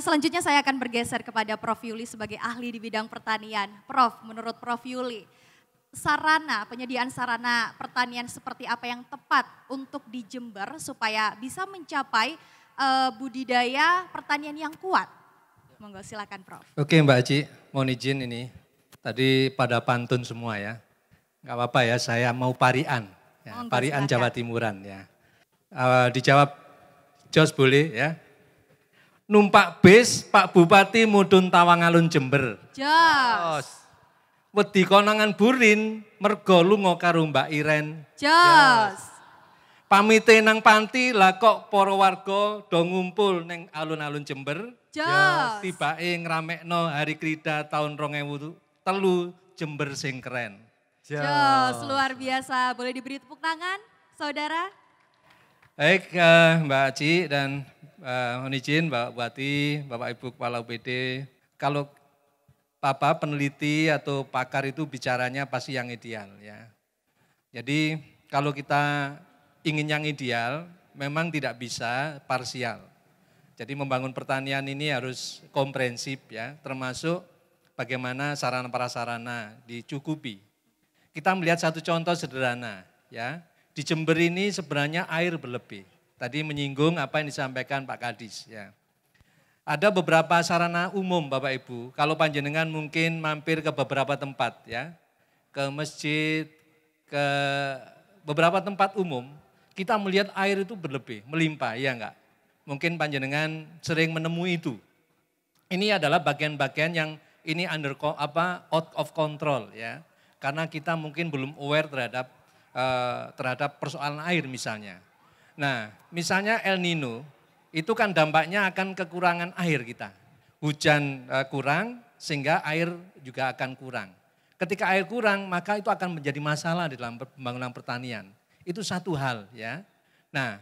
Selanjutnya saya akan bergeser kepada Prof. Yuli sebagai ahli di bidang pertanian. Prof, menurut Prof. Yuli, penyediaan sarana pertanian seperti apa yang tepat untuk di Jember supaya bisa mencapai budidaya pertanian yang kuat? Monggo silakan Prof. Oke Mbak Aci, mohon izin ini. Tadi pada pantun semua ya. Enggak apa-apa ya, saya mau parian. Ya, Monggo, parian silakan. Jawa Timuran ya. Dijawab Jos boleh ya. Numpak bis Pak Bupati mudhun Tawangalun Jember. Jos. Wedi konangan burin mergo lunga karo Mbak Iren. Jos. Pamite nang panti lah kok para warga do ngumpul ning alun-alun Jember. Jos. Tibake ngramekno Hari Krida tahun 2003 Jember sing keren. Jos, luar biasa. Boleh diberi tepuk tangan, saudara? Baik Mbak Aci dan mohon izin Mbak Bupati, Bapak Ibu Kepala UPD. Kalau peneliti atau pakar itu bicaranya pasti yang ideal ya. Jadi kalau kita ingin yang ideal memang tidak bisa parsial. Jadi membangun pertanian ini harus komprehensif ya, termasuk bagaimana sarana prasarana dicukupi. Kita melihat satu contoh sederhana ya. Di Jember ini sebenarnya air berlebih. Tadi menyinggung apa yang disampaikan Pak Kadis ya. Ada beberapa sarana umum Bapak Ibu, kalau panjenengan mungkin mampir ke beberapa tempat ya. Ke masjid, ke beberapa tempat umum, kita melihat air itu berlebih, melimpah, ya enggak? Mungkin panjenengan sering menemui itu. Ini adalah bagian-bagian yang ini out of control ya. Karena kita mungkin belum aware terhadap persoalan air misalnya. Nah, misalnya El Nino, itu kan dampaknya akan kekurangan air kita. Hujan kurang sehingga air juga akan kurang. Ketika air kurang maka itu akan menjadi masalah di dalam pembangunan pertanian. Itu satu hal ya. Nah,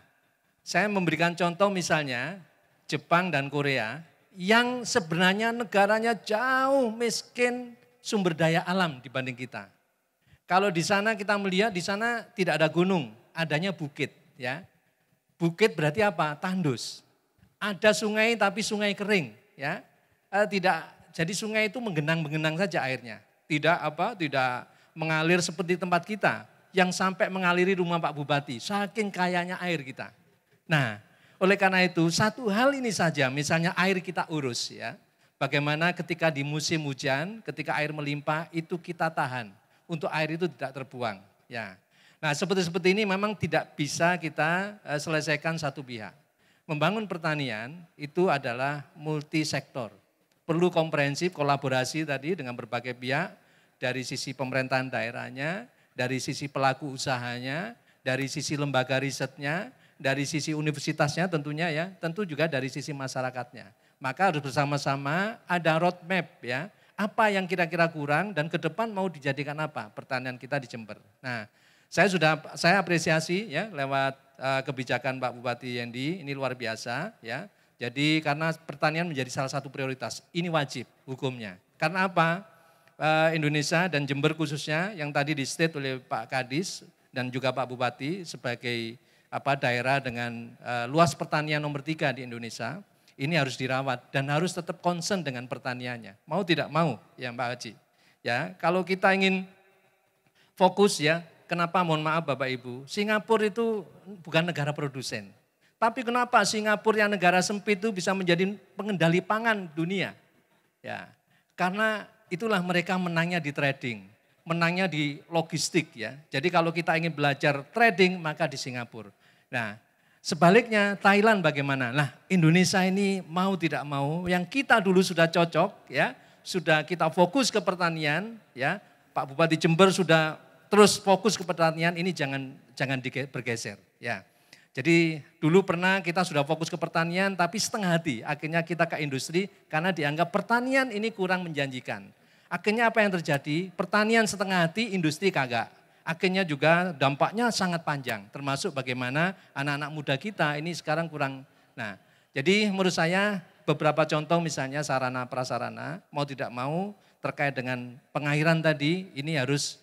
saya memberikan contoh misalnya Jepang dan Korea yang sebenarnya negaranya jauh miskin sumber daya alam dibanding kita. Kalau di sana kita melihat di sana tidak ada gunung, adanya bukit ya. Bukit berarti apa? Tandus. Ada sungai tapi sungai kering ya. Jadi sungai itu menggenang-menggenang saja airnya. Tidak mengalir seperti tempat kita yang sampai mengaliri rumah Pak Bupati. Saking kayanya air kita. Nah, oleh karena itu satu hal ini saja misalnya air kita urus ya. Bagaimana ketika di musim hujan, ketika air melimpah itu kita tahan. Untuk air itu tidak terbuang. Ya. Nah seperti ini memang tidak bisa kita selesaikan satu pihak. Membangun pertanian itu adalah multisektor. Perlu komprehensif kolaborasi tadi dengan berbagai pihak. Dari sisi pemerintahan daerahnya, dari sisi pelaku usahanya, dari sisi lembaga risetnya, dari sisi universitasnya tentunya ya, tentu juga dari sisi masyarakatnya. Maka harus bersama-sama ada roadmap ya. Apa yang kira-kira kurang dan ke depan mau dijadikan apa pertanian kita di Jember. Nah, saya apresiasi ya lewat kebijakan Pak Bupati Yendi, ini luar biasa ya. Jadi karena pertanian menjadi salah satu prioritas, ini wajib hukumnya. Karena apa? Indonesia dan Jember khususnya yang tadi di state oleh Pak Kadis dan juga Pak Bupati sebagai daerah dengan luas pertanian nomor 3 di Indonesia. Ini harus dirawat dan harus tetap concern dengan pertaniannya. Mau tidak mau ya Mbak Haji. Ya, kalau kita ingin fokus ya, kenapa mohon maaf Bapak Ibu, Singapura itu bukan negara produsen. Tapi kenapa Singapura yang negara sempit itu bisa menjadi pengendali pangan dunia? Ya, karena itulah mereka menangnya di trading, menangnya di logistik ya. Jadi kalau kita ingin belajar trading maka di Singapura. Nah, sebaliknya Thailand bagaimana? Nah Indonesia ini mau tidak mau yang kita dulu sudah cocok ya. Sudah kita fokus ke pertanian ya. Pak Bupati Jember sudah terus fokus ke pertanian ini jangan bergeser ya. Jadi dulu pernah kita sudah fokus ke pertanian tapi setengah hati. Akhirnya kita ke industri karena dianggap pertanian ini kurang menjanjikan. Akhirnya apa yang terjadi? Pertanian setengah hati, industri kagak. Akhirnya juga dampaknya sangat panjang, termasuk bagaimana anak-anak muda kita ini sekarang kurang. Nah, jadi menurut saya beberapa contoh misalnya sarana prasarana, mau tidak mau terkait dengan pengairan tadi, ini harus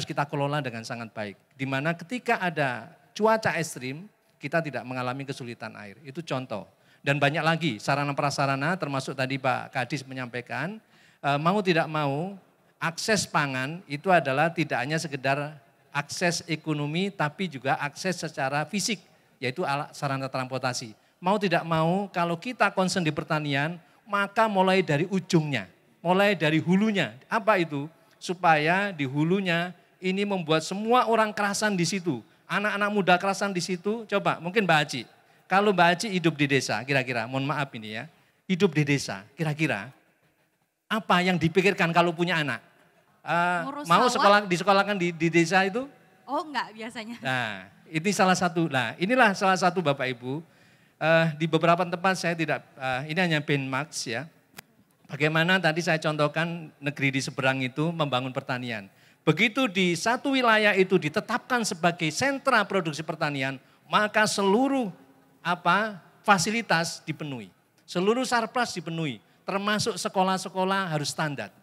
kita kelola dengan sangat baik. Dimana ketika ada cuaca ekstrim, kita tidak mengalami kesulitan air, itu contoh. Dan banyak lagi sarana prasarana termasuk tadi Pak Kadis menyampaikan, mau tidak mau akses pangan itu adalah tidak hanya sekedar akses ekonomi tapi juga akses secara fisik, yaitu sarana transportasi. Mau tidak mau kalau kita concern di pertanian, maka mulai dari ujungnya, mulai dari hulunya. Apa itu? Supaya di hulunya ini membuat semua orang kerasan di situ. Anak-anak muda kerasan di situ, coba mungkin Mbak Aci. Kalau Mbak Aci hidup di desa, kira-kira, mohon maaf ini ya, hidup di desa, kira-kira apa yang dipikirkan kalau punya anak? Mau disekolahkan di desa itu? Oh enggak biasanya. Nah ini salah satu, nah inilah salah satu Bapak Ibu, di beberapa tempat saya tidak, ini hanya benchmark ya. Bagaimana tadi saya contohkan negeri di seberang itu membangun pertanian. Begitu di satu wilayah itu ditetapkan sebagai sentra produksi pertanian, maka seluruh fasilitas dipenuhi. Seluruh sarpras dipenuhi, termasuk sekolah-sekolah harus standar.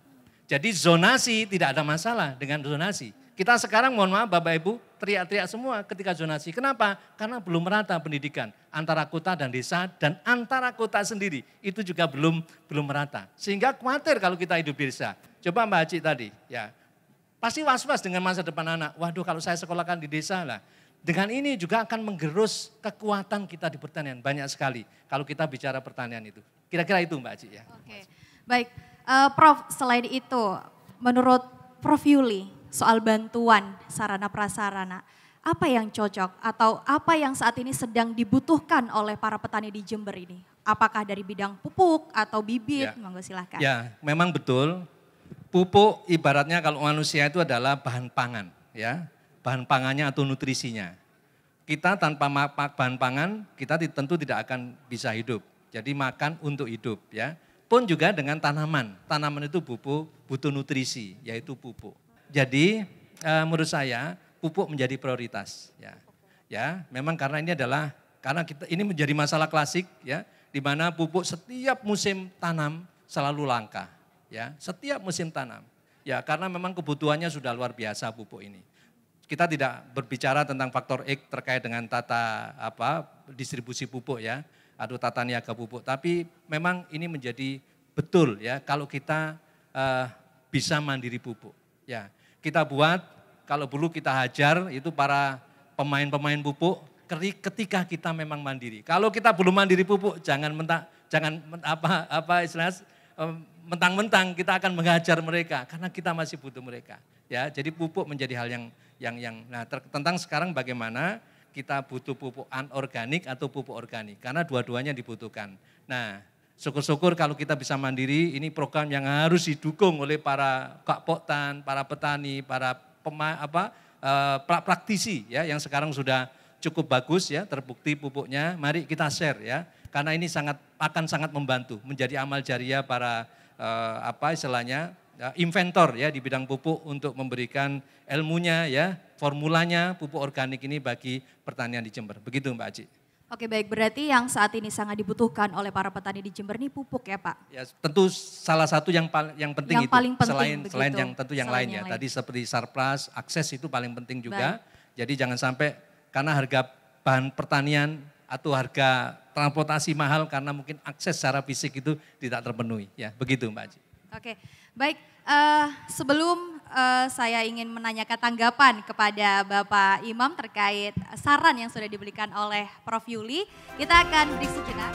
Jadi zonasi tidak ada masalah dengan zonasi. Kita sekarang mohon maaf Bapak Ibu teriak-teriak semua ketika zonasi. Kenapa? Karena belum merata pendidikan antara kota dan desa dan antara kota sendiri. Itu juga belum merata. Sehingga khawatir kalau kita hidup di desa. Coba Mbak Aci tadi ya. Pasti was-was dengan masa depan anak. Waduh kalau saya sekolahkan di desa lah. Dengan ini juga akan menggerus kekuatan kita di pertanian. Banyak sekali kalau kita bicara pertanian itu. Kira-kira itu Mbak Aci ya. Oke, baik. Prof, selain itu, menurut Prof Yuli, soal bantuan sarana prasarana, apa yang cocok atau apa yang saat ini sedang dibutuhkan oleh para petani di Jember ini? Apakah dari bidang pupuk atau bibit? Ya. Monggo silakan. Ya, memang betul. Pupuk ibaratnya kalau manusia itu adalah bahan pangan, ya, bahan pangannya atau nutrisinya. Kita tanpa bahan pangan, kita tentu tidak akan bisa hidup. Jadi makan untuk hidup, ya. Pun juga dengan tanaman. Tanaman itu butuh nutrisi, yaitu pupuk. Jadi menurut saya pupuk menjadi prioritas. Ya, memang karena ini adalah ini menjadi masalah klasik, ya, di mana pupuk setiap musim tanam selalu langka, ya, setiap musim tanam. Ya, karena memang kebutuhannya sudah luar biasa pupuk ini. Kita tidak berbicara tentang faktor X terkait dengan distribusi pupuk ya. Atau tata niaga pupuk. Tapi memang ini menjadi betul ya kalau kita bisa mandiri pupuk. Ya, kita buat kalau dulu kita hajar itu para pemain-pemain pupuk ketika kita memang mandiri. Kalau kita belum mandiri pupuk jangan mentang-mentang kita akan menghajar mereka karena kita masih butuh mereka. Ya, jadi pupuk menjadi hal yang tentang sekarang bagaimana kita butuh pupuk anorganik atau pupuk organik, karena dua-duanya dibutuhkan. Nah, syukur-syukur kalau kita bisa mandiri, ini program yang harus didukung oleh para kakpoktan, para petani, para praktisi ya, yang sekarang sudah cukup bagus ya, terbukti pupuknya. Mari kita share ya, karena ini akan sangat membantu menjadi amal jariah para inventor ya di bidang pupuk untuk memberikan ilmunya ya, formulanya pupuk organik ini bagi pertanian di Jember. Begitu Mbak Aci. Oke baik, berarti yang saat ini sangat dibutuhkan oleh para petani di Jember ini pupuk ya Pak? Ya tentu salah satu yang penting yang itu. Paling penting, selain yang tentu yang lainnya. Tadi seperti sarpras, akses itu paling penting juga. Baik. Jadi jangan sampai karena harga bahan pertanian atau harga transportasi mahal karena mungkin akses secara fisik itu tidak terpenuhi. Ya begitu Mbak Aci. Oke, baik. Sebelum saya ingin menanyakan tanggapan kepada Bapak Imam terkait saran yang sudah diberikan oleh Prof Yuli, kita akan break sejenak.